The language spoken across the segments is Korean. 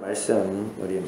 말씀 우리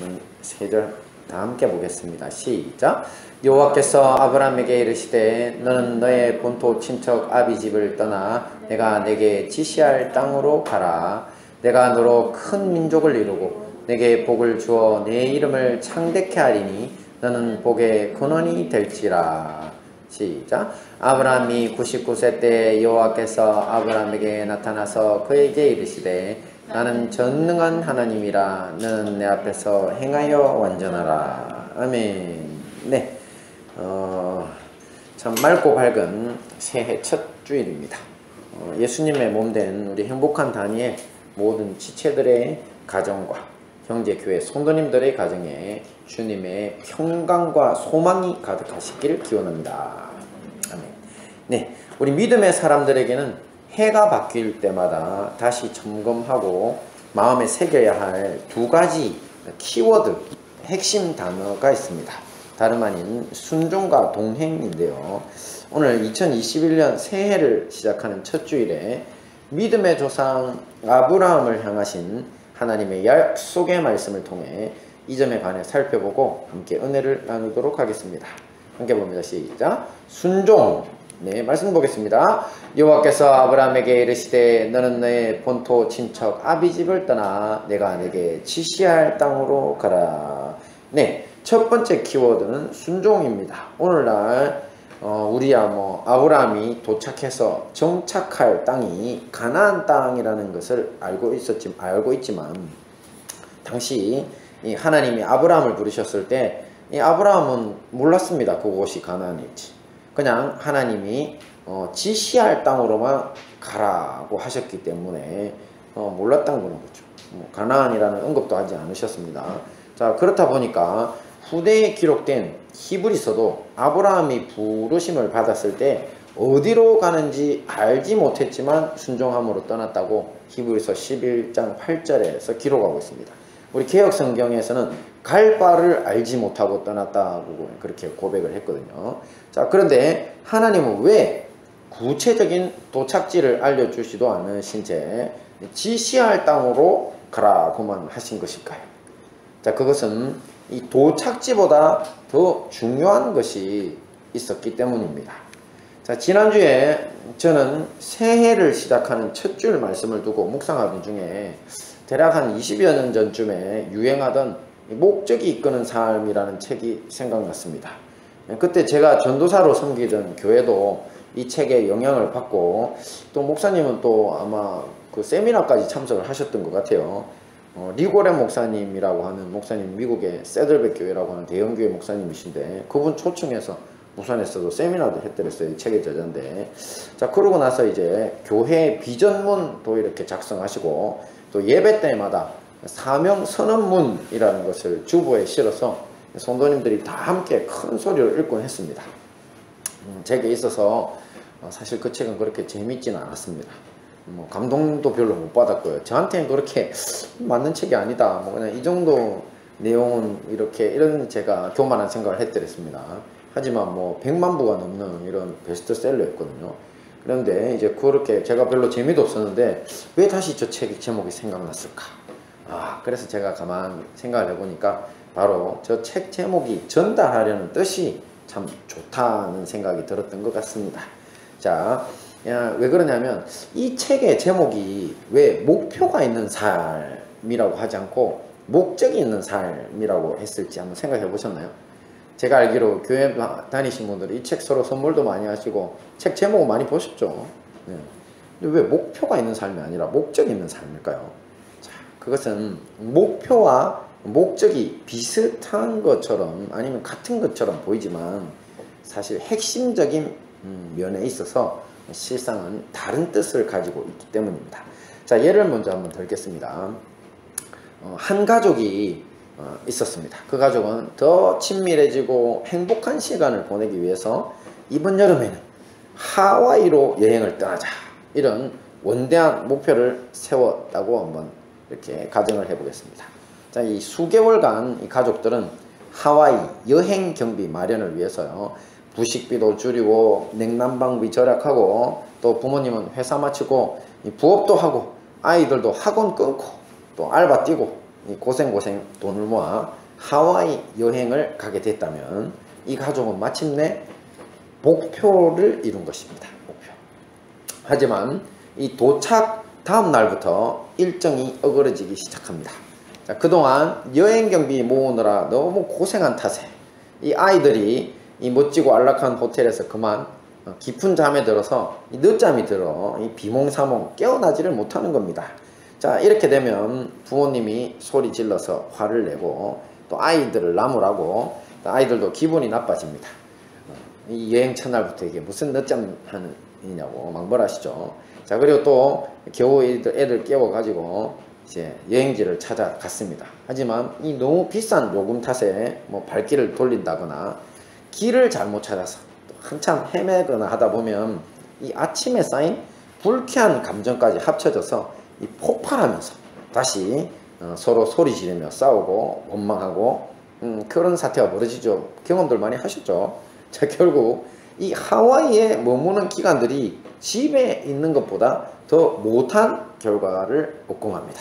세 절 다 함께 보겠습니다. 시작. 여호와께서 아브라함에게 이르시되 너는 너의 본토 친척 아비 집을 떠나 내가 내게 지시할 땅으로 가라. 내가 너로 큰 민족을 이루고 내게 복을 주어 내 이름을 창대케 하리니 너는 복의 근원이 될지라. 시작. 아브라함이 99세 때 여호와께서 아브라함에게 나타나서 그에게 이르시되 나는 전능한 하나님이라 너는 내 앞에서 행하여 완전하라. 아멘. 네, 참 맑고 밝은 새해 첫 주일입니다. 예수님의 몸된 우리 행복한 단위의 모든 지체들의 가정과 형제교회 성도님들의 가정에 주님의 평강과 소망이 가득하시기를 기원합니다. 아멘. 네, 우리 믿음의 사람들에게는 해가 바뀔 때마다 다시 점검하고 마음에 새겨야 할 두 가지 키워드, 핵심 단어가 있습니다. 다름 아닌 순종과 동행인데요. 오늘 2021년 새해를 시작하는 첫 주일에 믿음의 조상 아브라함을 향하신 하나님의 약속의 말씀을 통해 이 점에 관해 살펴보고 함께 은혜를 나누도록 하겠습니다. 함께 봅니다. 시작. 순종. 네, 말씀 보겠습니다. 여호와께서 아브라함에게 이르시되 너는 너의 본토 친척 아비 집을 떠나 내가 내게 지시할 땅으로 가라. 네, 첫 번째 키워드는 순종입니다. 오늘날 아브라함이 도착해서 정착할 땅이 가나안 땅이라는 것을 알고 있지만 당시 하나님이 아브라함을 부르셨을 때 이 아브라함은 몰랐습니다. 그곳이 가나안일지. 그냥 하나님이 지시할 땅으로만 가라고 하셨기 때문에 몰랐던 거는 거죠. 가나안이라는 언급도 하지 않으셨습니다. 자, 그렇다 보니까 후대에 기록된 히브리서도 아브라함이 부르심을 받았을 때 어디로 가는지 알지 못했지만 순종함으로 떠났다고 히브리서 11장 8절에서 기록하고 있습니다. 우리 개혁성경에서는 갈 바를 알지 못하고 떠났다고 그렇게 고백을 했거든요. 자, 그런데 하나님은 왜 구체적인 도착지를 알려주지도 않으신 채 지시할 땅으로 가라고만 하신 것일까요? 자, 그것은 이 도착지보다 더 중요한 것이 있었기 때문입니다. 자, 지난주에 저는 새해를 시작하는 첫 줄 말씀을 두고 묵상하던 중에 대략 한 20여 년 전쯤에 유행하던 목적이 이끄는 삶이라는 책이 생각났습니다. 그때 제가 전도사로 섬기던 교회도 이 책에 영향을 받고 또 목사님은 또 아마 그 세미나까지 참석을 하셨던 것 같아요. 리고렌 목사님이라고 하는 목사님, 미국의 세들백 교회라고 하는 대형교회 목사님이신데 그분 초청해서 부산에서도 세미나도 했더랬어요. 이 책의 저자인데. 자, 그러고 나서 이제 교회 비전문도 이렇게 작성하시고 또 예배 때마다 사명 선언문이라는 것을 주보에 실어서 성도님들이 다 함께 큰 소리로 읽곤 했습니다. 제게 있어서 사실 그 책은 그렇게 재밌지는 않았습니다. 감동도 별로 못 받았고요. 저한테는 그렇게 맞는 책이 아니다. 그냥 이 정도 내용은 이런 제가 교만한 생각을 했더랬습니다. 하지만 100만 부가 넘는 이런 베스트셀러였거든요. 그런데 이제 그렇게 제가 별로 재미도 없었는데 왜 다시 저 책 제목이 생각났을까? 그래서 제가 가만 생각을 해보니까 바로 저 책 제목이 전달하려는 뜻이 참 좋다는 생각이 들었던 것 같습니다. 자, 왜 그러냐면 이 책의 제목이 왜 목표가 있는 삶이라고 하지 않고 목적이 있는 삶이라고 했을지 한번 생각해 보셨나요? 제가 알기로 교회 다니신 분들이 이 책 서로 선물도 많이 하시고 책 제목을 많이 보셨죠. 네. 근데 왜 목표가 있는 삶이 아니라 목적이 있는 삶일까요? 자, 그것은 목표와 목적이 비슷한 것처럼 아니면 같은 것처럼 보이지만 사실 핵심적인 면에 있어서 실상은 다른 뜻을 가지고 있기 때문입니다. 자, 예를 먼저 한번 들겠습니다. 한 가족이 있었습니다. 그 가족은 더 친밀해지고 행복한 시간을 보내기 위해서 이번 여름에는 하와이로 여행을 떠나자 이런 원대한 목표를 세웠다고 한번 이렇게 가정을 해보겠습니다. 자, 이 수개월간 이 가족들은 하와이 여행 경비 마련을 위해서요, 부식비도 줄이고 냉난방비 절약하고 또 부모님은 회사 마치고 부업도 하고 아이들도 학원 끊고 또 알바 뛰고 고생고생 돈을 모아 하와이 여행을 가게 됐다면 이 가족은 마침내 목표를 이룬 것입니다. 목표. 하지만 이 도착 다음 날부터 일정이 어그러지기 시작합니다. 자, 그동안 여행 경비 모으느라 너무 고생한 탓에 이 아이들이 이 멋지고 안락한 호텔에서 그만 깊은 잠에 들어서 늦잠이 들어 이 비몽사몽 깨어나지를 못하는 겁니다. 자, 이렇게 되면 부모님이 소리 질러서 화를 내고 또 아이들을 나무라고 아이들도 기분이 나빠집니다. 이 여행 첫날부터 이게 무슨 늦잠 하는 이냐고 망벌하시죠. 자, 그리고 또 겨우 애들 깨워가지고 이제 여행지를 찾아갔습니다. 하지만 이 너무 비싼 요금 탓에 뭐 발길을 돌린다거나 길을 잘못 찾아서 한참 헤매거나 하다 보면 이 아침에 쌓인 불쾌한 감정까지 합쳐져서 이 폭발하면서 다시 서로 소리 지르며 싸우고 원망하고 그런 사태가 벌어지죠. 경험들 많이 하셨죠. 자, 결국 이 하와이에 머무는 기간들이 집에 있는 것보다 더 못한 결과를 얻고 맙니다.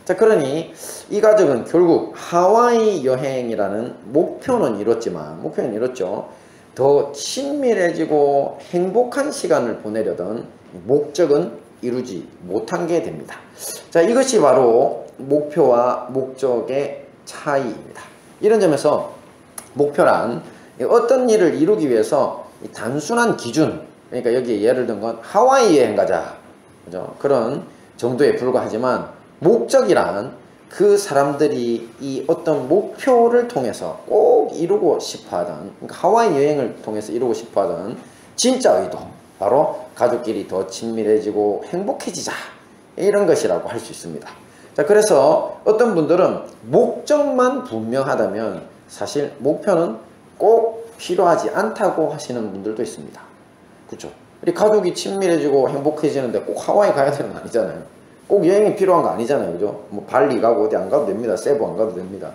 자, 그러니 이 가족은 결국 하와이 여행이라는 목표는 이뤘죠. 더 친밀해지고 행복한 시간을 보내려던 목적은 이루지 못한 게 됩니다. 자, 이것이 바로 목표와 목적의 차이입니다. 이런 점에서 목표란 어떤 일을 이루기 위해서 단순한 기준, 그러니까 여기에 예를 든 건 하와이 여행 가자, 그죠? 그런 정도에 불과하지만 목적이란 그 사람들이 이 어떤 목표를 통해서 꼭 이루고 싶어 하던, 그러니까 하와이 여행을 통해서 이루고 싶어 하던 진짜 의도, 바로 가족끼리 더 친밀해지고 행복해지자, 이런 것이라고 할 수 있습니다. 자, 그래서 어떤 분들은 목적만 분명하다면 사실 목표는 꼭 필요하지 않다고 하시는 분들도 있습니다. 그렇죠? 우리 가족이 친밀해지고 행복해지는데 꼭 하와이 가야 되는 거 아니잖아요. 꼭 여행이 필요한 거 아니잖아요. 그죠? 뭐 발리 가고 어디 안 가도 됩니다. 세부 안 가도 됩니다.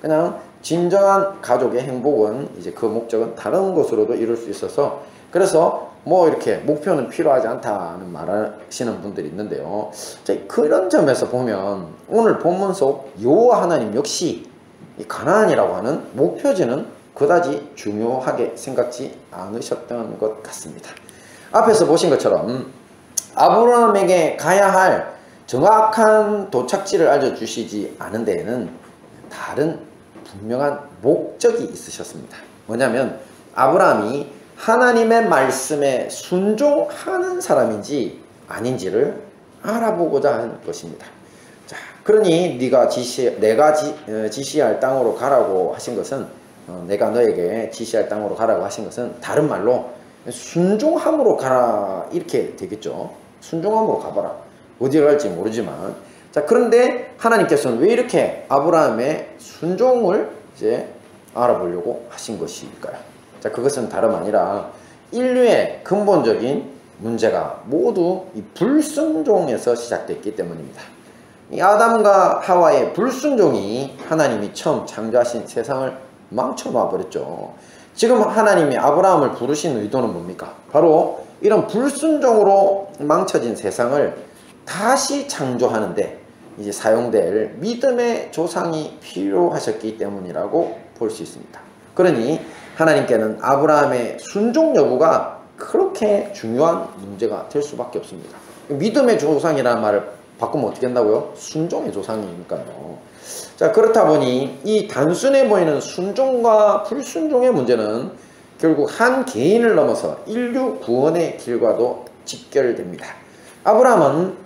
그냥 진정한 가족의 행복은 이제 그 목적은 다른 것으로도 이룰 수 있어서, 그래서 뭐 이렇게 목표는 필요하지 않다는 말을 하시는 분들이 있는데요. 자, 그런 점에서 보면 오늘 본문 속 여호와 하나님 역시 이 가나안이라고 하는 목표지는 그다지 중요하게 생각지 않으셨던 것 같습니다. 앞에서 보신 것처럼 아브라함에게 가야 할 정확한 도착지를 알려주시지 않은 데에는 다른 분명한 목적이 있으셨습니다. 뭐냐면 아브라함이 하나님의 말씀에 순종하는 사람인지 아닌지를 알아보고자 하는 것입니다. 자, 그러니 내가 지시할 땅으로 가라고 하신 것은, 내가 너에게 지시할 땅으로 가라고 하신 것은 다른 말로 순종함으로 가라, 이렇게 되겠죠. 순종함으로 가봐라. 어디를 갈지 모르지만. 자, 그런데 하나님께서는 왜 이렇게 아브라함의 순종을 이제 알아보려고 하신 것일까요? 자, 그것은 다름 아니라 인류의 근본적인 문제가 모두 이 불순종에서 시작됐기 때문입니다. 이 아담과 하와의 불순종이 하나님이 처음 창조하신 세상을 망쳐놔 버렸죠. 지금 하나님이 아브라함을 부르신 의도는 뭡니까? 바로 이런 불순종으로 망쳐진 세상을 다시 창조하는데 이제 사용될 믿음의 조상이 필요하셨기 때문이라고 볼 수 있습니다. 그러니 하나님께는 아브라함의 순종 여부가 그렇게 중요한 문제가 될 수밖에 없습니다. 믿음의 조상이라는 말을 바꾸면 어떻게 한다고요? 순종의 조상이니까요. 자, 그렇다 보니 이 단순해 보이는 순종과 불순종의 문제는 결국 한 개인을 넘어서 인류 구원의 길과도 직결됩니다. 아브라함은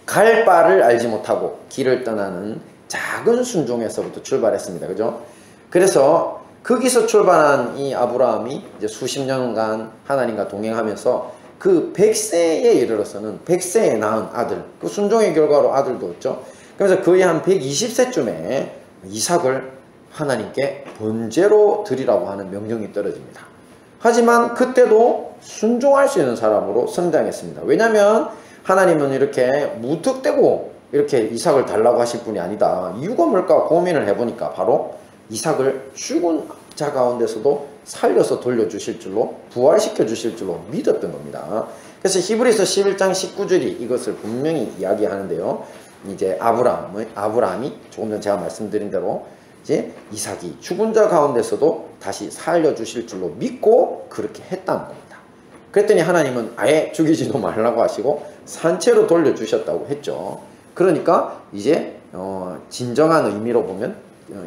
갈 바를 알지 못하고 길을 떠나는 작은 순종에서부터 출발했습니다. 그죠? 그래서 거기서 출발한 이 아브라함이 이제 수십 년간 하나님과 동행하면서 그 100세에 이르러서는 100세에 낳은 아들, 그 순종의 결과로 아들도 얻죠. 그래서 거의 한 120세쯤에 이삭을 하나님께 번제로 드리라고 하는 명령이 떨어집니다. 하지만 그때도 순종할 수 있는 사람으로 성장했습니다. 왜냐하면 하나님은 이렇게 무턱대고 이렇게 이삭을 달라고 하실 분이 아니다. 이유가 뭘까 고민을 해보니까 바로 이삭을 죽은 자 가운데서도 살려서 돌려주실 줄로, 부활시켜 주실 줄로 믿었던 겁니다. 그래서 히브리서 11장 19절이 이것을 분명히 이야기하는데요. 이제 아브라함이 조금 전 제가 말씀드린 대로 이제 이삭이 죽은 자 가운데서도 다시 살려주실 줄로 믿고 그렇게 했다는 겁니다. 그랬더니 하나님은 아예 죽이지도 말라고 하시고 산채로 돌려주셨다고 했죠. 그러니까 이제 진정한 의미로 보면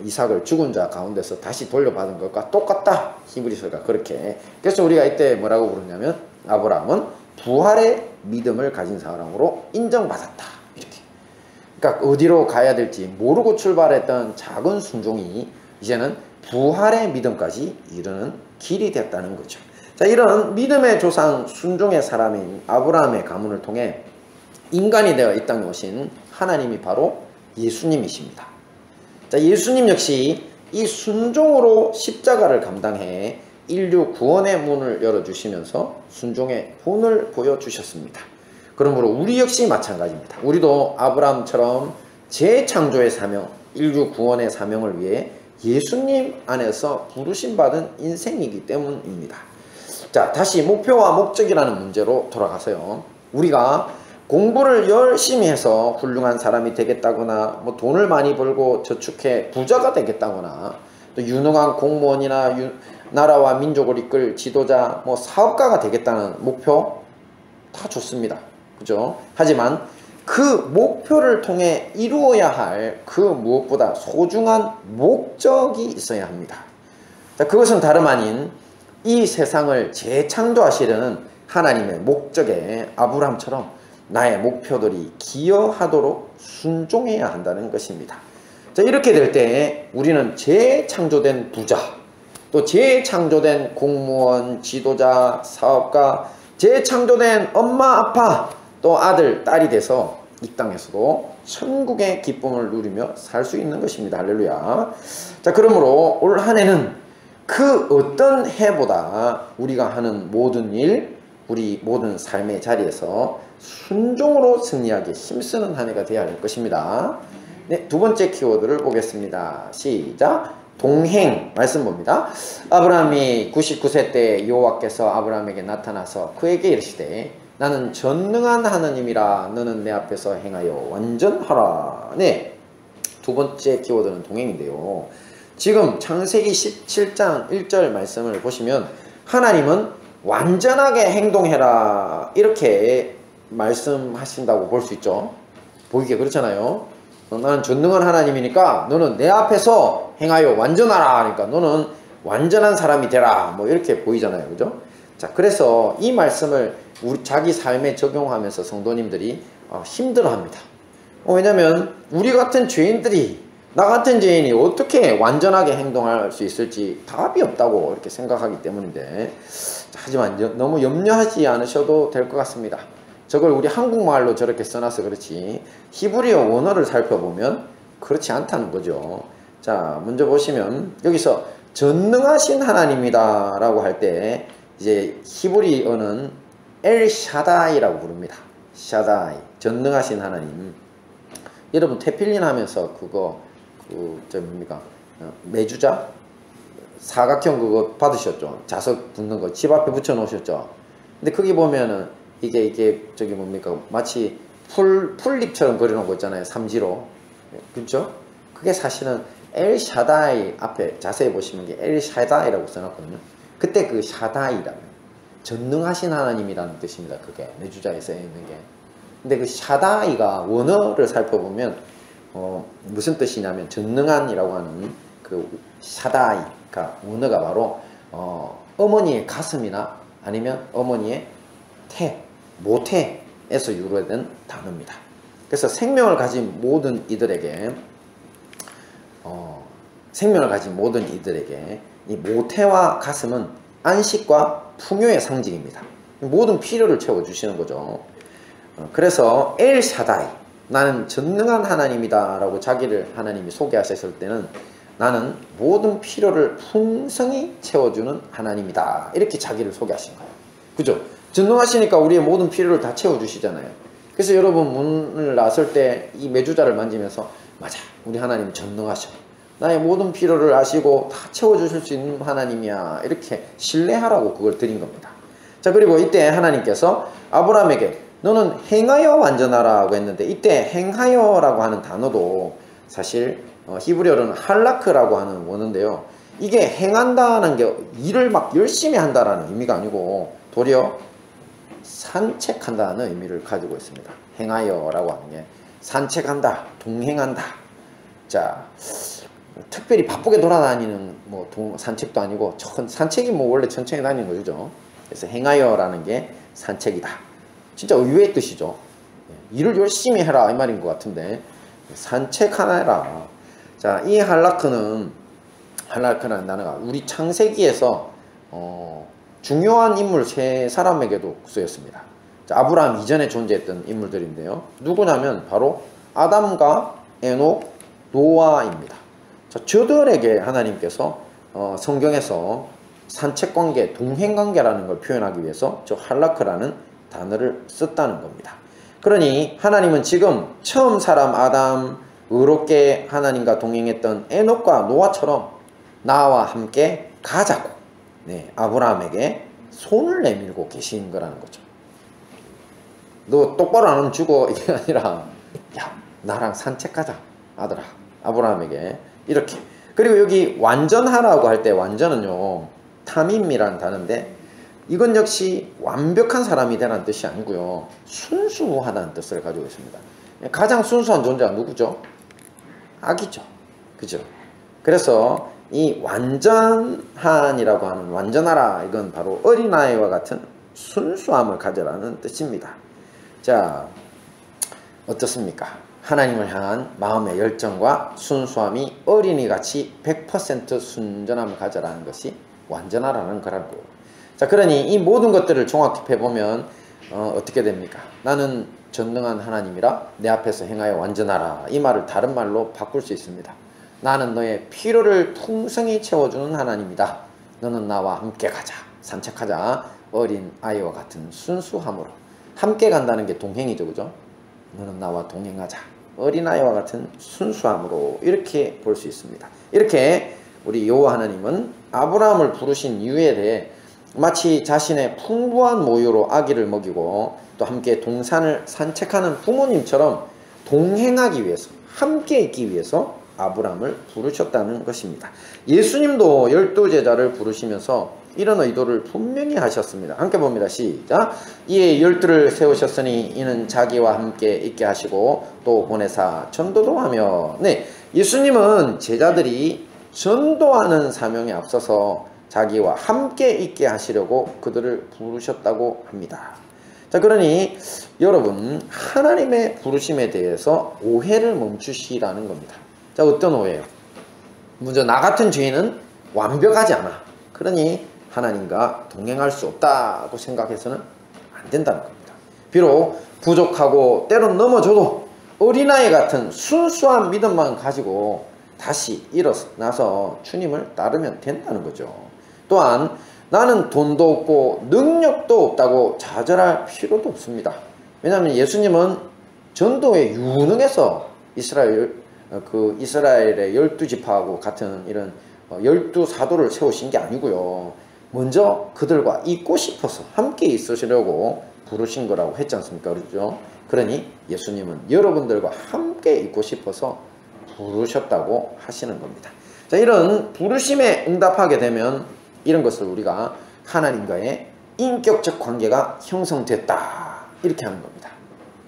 이삭을 죽은 자 가운데서 다시 돌려받은 것과 똑같다. 히브리서가 그렇게. 그래서 우리가 이때 뭐라고 부르냐면 아브라함은 부활의 믿음을 가진 사람으로 인정받았다. 이렇게. 그러니까 어디로 가야 될지 모르고 출발했던 작은 순종이 이제는 부활의 믿음까지 이르는 길이 됐다는 거죠. 자, 이런 믿음의 조상 순종의 사람인 아브라함의 가문을 통해 인간이 되어 이 땅에 오신 하나님이 바로 예수님이십니다. 자, 예수님 역시 이 순종으로 십자가를 감당해 인류 구원의 문을 열어주시면서 순종의 본을 보여주셨습니다. 그러므로 우리 역시 마찬가지입니다. 우리도 아브라함처럼 재창조의 사명, 인류 구원의 사명을 위해 예수님 안에서 부르심받은 인생이기 때문입니다. 자, 다시 목표와 목적이라는 문제로 돌아가서요. 우리가 공부를 열심히 해서 훌륭한 사람이 되겠다거나 뭐 돈을 많이 벌고 저축해 부자가 되겠다거나 또 유능한 공무원이나 나라와 민족을 이끌 지도자 뭐 사업가가 되겠다는 목표 다 좋습니다. 그죠? 하지만 그 목표를 통해 이루어야 할 그 무엇보다 소중한 목적이 있어야 합니다. 자, 그것은 다름 아닌 이 세상을 재창조하시려는 하나님의 목적에 아브라함처럼 나의 목표들이 기여하도록 순종해야 한다는 것입니다. 자, 이렇게 될 때 우리는 재창조된 부자, 또 재창조된 공무원, 지도자, 사업가, 재창조된 엄마, 아빠, 또 아들, 딸이 돼서 이 땅에서도 천국의 기쁨을 누리며 살 수 있는 것입니다. 할렐루야. 자, 그러므로 올 한 해는 그 어떤 해보다 우리가 하는 모든 일, 우리 모든 삶의 자리에서 순종으로 승리하게 힘쓰는 한 해가 되어야 할 것입니다. 네, 두 번째 키워드를 보겠습니다. 시작. 동행 말씀 봅니다. 아브라함이 99세 때 여호와께서 아브라함에게 나타나서 그에게 이르시되 나는 전능한 하나님이라 너는 내 앞에서 행하여 완전하라. 네, 두 번째 키워드는 동행인데요. 지금 창세기 17장 1절 말씀을 보시면 하나님은 완전하게 행동해라 이렇게 말씀하신다고 볼 수 있죠. 보기에 그렇잖아요. 나는 전능한 하나님이니까 너는 내 앞에서 행하여 완전하라. 그러니까 너는 완전한 사람이 되라. 뭐 이렇게 보이잖아요. 그죠? 자, 그래서 이 말씀을 우리 자기 삶에 적용하면서 성도님들이 힘들어합니다. 왜냐면 우리 같은 죄인들이, 나 같은 죄인이 어떻게 완전하게 행동할 수 있을지 답이 없다고 이렇게 생각하기 때문인데, 하지만 너무 염려하지 않으셔도 될 것 같습니다. 저걸 우리 한국말로 저렇게 써놔서 그렇지 히브리어 원어를 살펴보면 그렇지 않다는 거죠. 자, 먼저 보시면 여기서 전능하신 하나님이다 라고 할 때 이제 히브리어는 엘샤다이라고 부릅니다. 샤다이, 전능하신 하나님. 여러분 테필린 하면서 그거 뭡니까? 매주자? 사각형 그거 받으셨죠? 자석 붙는 거 집 앞에 붙여 놓으셨죠? 근데 거기 보면은 이게 저기 뭡니까? 마치 풀잎처럼 그려놓은 거 있잖아요. 삼지로. 그렇죠? 그게 사실은 엘샤다이 앞에 자세히 보시면 이게 엘샤다이라고 써놨거든요. 그때 그 샤다이라면 전능하신 하나님이라는 뜻입니다. 그게 매주자에 쓰여 있는 게. 근데 그 샤다이가 원어를 살펴보면 무슨 뜻이냐면 전능한이라고 하는 그 샤다이가 원어가 바로 어머니의 가슴이나 아니면 어머니의 모태에서 유래된 단어입니다. 그래서 생명을 가진 모든 이들에게 이 모태와 가슴은 안식과 풍요의 상징입니다. 모든 필요를 채워주시는 거죠. 그래서 엘샤다이, 나는 전능한 하나님이다 라고 자기를 하나님이 소개하셨을 때는 나는 모든 필요를 풍성히 채워주는 하나님이다 이렇게 자기를 소개하신 거예요. 그죠? 전능하시니까 우리의 모든 필요를 다 채워주시잖아요. 그래서 여러분 문을 나설 때 이 매주자를 만지면서 맞아, 우리 하나님 전능하셔, 나의 모든 필요를 아시고 다 채워주실 수 있는 하나님이야 이렇게 신뢰하라고 그걸 드린 겁니다. 자, 그리고 이때 하나님께서 아브라함에게 너는 행하여 완전하라고 했는데 이때 행하여라고 하는 단어도 사실 히브리어로는 할라크라고 하는 원어인데요. 이게 행한다는 게 일을 막 열심히 한다라는 의미가 아니고 도리어 산책한다는 의미를 가지고 있습니다. 행하여라고 하는 게 산책한다, 동행한다. 자, 특별히 바쁘게 돌아다니는 뭐 산책도 아니고 산책이 뭐 원래 천천히 다니는 거죠. 그래서 행하여라는 게 산책이다. 진짜 의외의 뜻이죠. 일을 열심히 해라 이 말인 것 같은데 산책하라. 자, 이 할라크라는 단어가 우리 창세기에서 중요한 인물 세 사람에게도 쓰였습니다. 자, 아브라함 이전에 존재했던 인물들인데요. 누구냐면 바로 아담과 에녹, 노아입니다. 자, 저들에게 하나님께서 성경에서 산책관계, 동행관계라는 걸 표현하기 위해서 저 할라크라는 단어를 썼다는 겁니다. 그러니 하나님은 지금 처음 사람 아담, 의롭게 하나님과 동행했던 에녹과 노아처럼 나와 함께 가자고 아브라함에게 손을 내밀고 계신 거라는 거죠. 너 똑바로 안 하면 죽어 이게 아니라 야 나랑 산책하자 아들아. 아브라함에게 이렇게. 그리고 여기 완전하라고 할 때 완전은요 탐임이라는 단어인데 이건 역시 완벽한 사람이 되라는 뜻이 아니고요 순수하다는 뜻을 가지고 있습니다. 가장 순수한 존재가 누구죠? 아기죠. 그죠? 그래서 이 완전한이라고 하는 완전하라 이건 바로 어린아이와 같은 순수함을 가져라는 뜻입니다. 자, 어떻습니까? 하나님을 향한 마음의 열정과 순수함이 어린이같이 100% 순전함을 가져라는 것이 완전하라는 거라고. 자, 그러니 이 모든 것들을 종합해 보면 어떻게 됩니까? 나는 전능한 하나님이라 내 앞에서 행하여 완전하라. 이 말을 다른 말로 바꿀 수 있습니다. 나는 너의 필요를 풍성히 채워주는 하나님이다. 너는 나와 함께 가자. 산책하자. 어린 아이와 같은 순수함으로. 함께 간다는 게 동행이죠. 그죠? 너는 나와 동행하자. 어린아이와 같은 순수함으로 이렇게 볼 수 있습니다. 이렇게 우리 여호와 하나님은 아브라함을 부르신 이유에 대해 마치 자신의 풍부한 모유로 아기를 먹이고 또 함께 동산을 산책하는 부모님처럼 동행하기 위해서 함께 있기 위해서 아브라함을 부르셨다는 것입니다. 예수님도 12제자를 부르시면서 이런 의도를 분명히 하셨습니다. 함께 봅니다. 시작. 이에 12를 세우셨으니 이는 자기와 함께 있게 하시고 또 보내사 전도도 하며. 네, 예수님은 제자들이 전도하는 사명에 앞서서 자기와 함께 있게 하시려고 그들을 부르셨다고 합니다. 자, 그러니 여러분 하나님의 부르심에 대해서 오해를 멈추시라는 겁니다. 자, 어떤 오해요? 먼저 나 같은 죄인은 완벽하지 않아. 그러니 하나님과 동행할 수 없다고 생각해서는 안 된다는 겁니다. 비록 부족하고 때론 넘어져도 어린아이 같은 순수한 믿음만 가지고 다시 일어나서 주님을 따르면 된다는 거죠. 또한 나는 돈도 없고 능력도 없다고 좌절할 필요도 없습니다. 왜냐하면 예수님은 전도에 유능해서 이스라엘의 12지파하고 같은 이런 12사도를 세우신 게 아니고요. 먼저 그들과 있고 싶어서 함께 있으시려고 부르신 거라고 했지 않습니까? 그렇죠? 그러니 예수님은 여러분들과 함께 있고 싶어서 부르셨다고 하시는 겁니다. 자, 이런 부르심에 응답하게 되면 이런 것을 우리가 하나님과의 인격적 관계가 형성됐다 이렇게 하는 겁니다.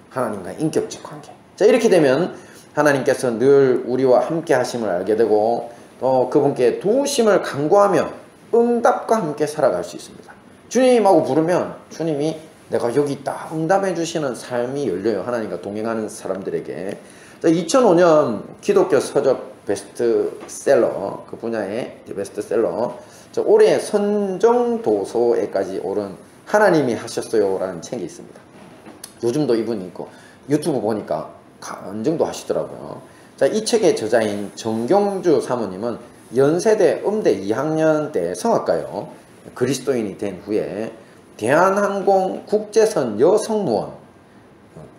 하나님과의 인격적 관계. 자, 이렇게 되면 하나님께서 늘 우리와 함께 하심을 알게 되고 또 그분께 도우심을 간구하며 응답과 함께 살아갈 수 있습니다. 주님하고 부르면 주님이 내가 여기 있다 응답해 주시는 삶이 열려요. 하나님과 동행하는 사람들에게. 자, 2005년 기독교 서적 베스트셀러 그 분야의 베스트셀러 올해 선정도서에까지 오른 하나님이 하셨어요 라는 책이 있습니다. 요즘도 이분이 있고 유튜브 보니까 간증도 하시더라고요. 자, 이 책의 저자인 정경주 사모님은 연세대 음대 2학년 때 성악가요. 그리스도인이 된 후에 대한항공 국제선 여성무원,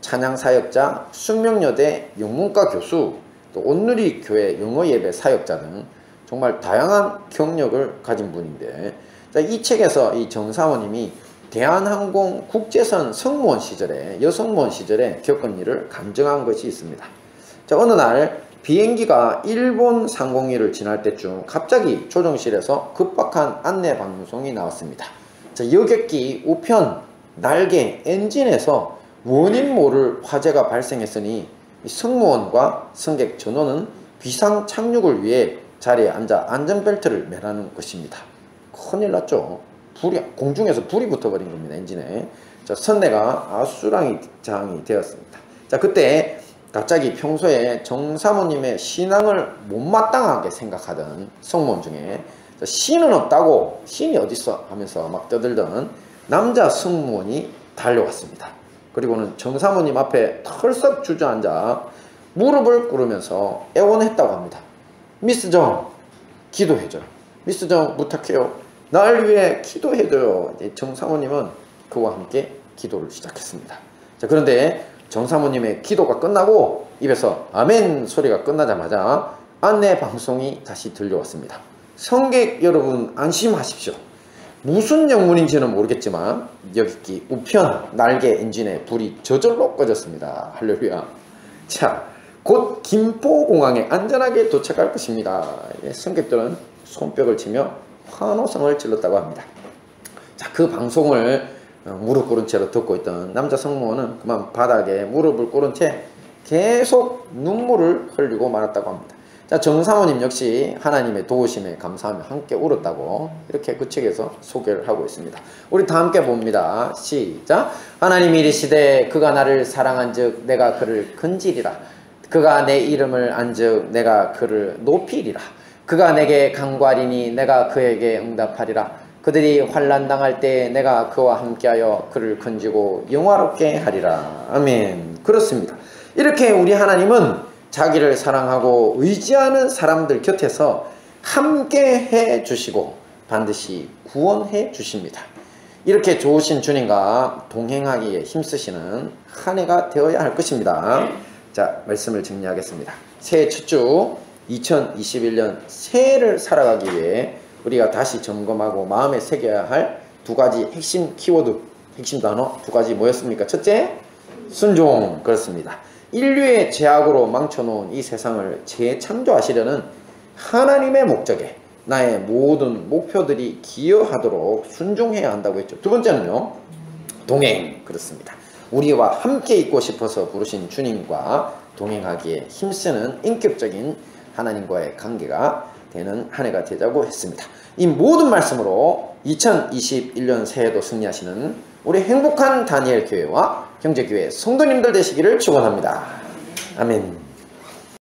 찬양사역자, 숙명여대 영문과 교수, 또 온누리교회 영어예배 사역자 등 정말 다양한 경력을 가진 분인데, 자, 이 책에서 이 정 사모님이 대한항공 국제선 승무원 시절에 여승무원 시절에 겪은 일을 감정한 것이 있습니다. 자, 어느 날 비행기가 일본 상공위를 지날 때쯤 갑자기 조종실에서 급박한 안내 방송이 나왔습니다. 자, 여객기 우편 날개 엔진에서 원인 모를 화재가 발생했으니 승무원과 승객 전원은 비상 착륙을 위해 자리에 앉아 안전벨트를 매라는 것입니다. 큰일 났죠. 공중에서 불이 붙어버린 겁니다. 엔진에. 자, 선내가 아수라장이 되었습니다. 자, 그때 갑자기 평소에 정사모님의 신앙을 못마땅하게 생각하던 승무원 중에 신은 없다고, 신이 어딨어 하면서 막 떠들던 남자 승무원이 달려왔습니다. 그리고는 정사모님 앞에 털썩 주저앉아 무릎을 꿇으면서 애원했다고 합니다. 미스 정, 기도해줘요. 미스 정 부탁해요. 날 위해 기도해줘요. 정사모님은 그와 함께 기도를 시작했습니다. 자, 그런데 정사모님의 기도가 끝나고 입에서 아멘 소리가 끝나자마자 안내 방송이 다시 들려왔습니다. 승객 여러분 안심하십시오. 무슨 영문인지는 모르겠지만 여객기 우편 날개 엔진에 불이 저절로 꺼졌습니다. 할렐루야. 자, 곧 김포공항에 안전하게 도착할 것입니다. 승객들은 손뼉을 치며 환호성을 질렀다고 합니다. 자, 그 방송을 무릎 꿇은 채로 듣고 있던 남자 승무원은 그만 바닥에 무릎을 꿇은 채 계속 눈물을 흘리고 말았다고 합니다. 자, 정사모님 역시 하나님의 도우심에 감사하며 함께 울었다고 이렇게 그 책에서 소개를 하고 있습니다. 우리 다 함께 봅니다. 시작. 하나님이 이르시되 그가 나를 사랑한즉 내가 그를 건지리라. 그가 내 이름을 안즉 내가 그를 높이리라. 그가 내게 간구하리니 내가 그에게 응답하리라. 그들이 환난 당할 때 내가 그와 함께하여 그를 건지고 영화롭게 하리라. 아멘. 그렇습니다. 이렇게 우리 하나님은 자기를 사랑하고 의지하는 사람들 곁에서 함께 해 주시고 반드시 구원해 주십니다. 이렇게 좋으신 주님과 동행하기에 힘쓰시는 한 해가 되어야 할 것입니다. 자, 말씀을 정리하겠습니다. 새해 첫 주 2021년 새해를 살아가기 위해 우리가 다시 점검하고 마음에 새겨야 할 두 가지 핵심 키워드, 핵심 단어 두 가지 뭐였습니까? 첫째, 순종. 그렇습니다. 인류의 죄악으로 망쳐놓은 이 세상을 재창조하시려는 하나님의 목적에 나의 모든 목표들이 기여하도록 순종해야 한다고 했죠. 두 번째는요, 동행. 그렇습니다. 우리와 함께 있고 싶어서 부르신 주님과 동행하기에 힘쓰는 인격적인 하나님과의 관계가 되는 한 해가 되자고 했습니다. 이 모든 말씀으로 2021년 새해도 승리하시는 우리 행복한 다니엘 교회와 경제교회 성도님들 되시기를 축원합니다. 아멘.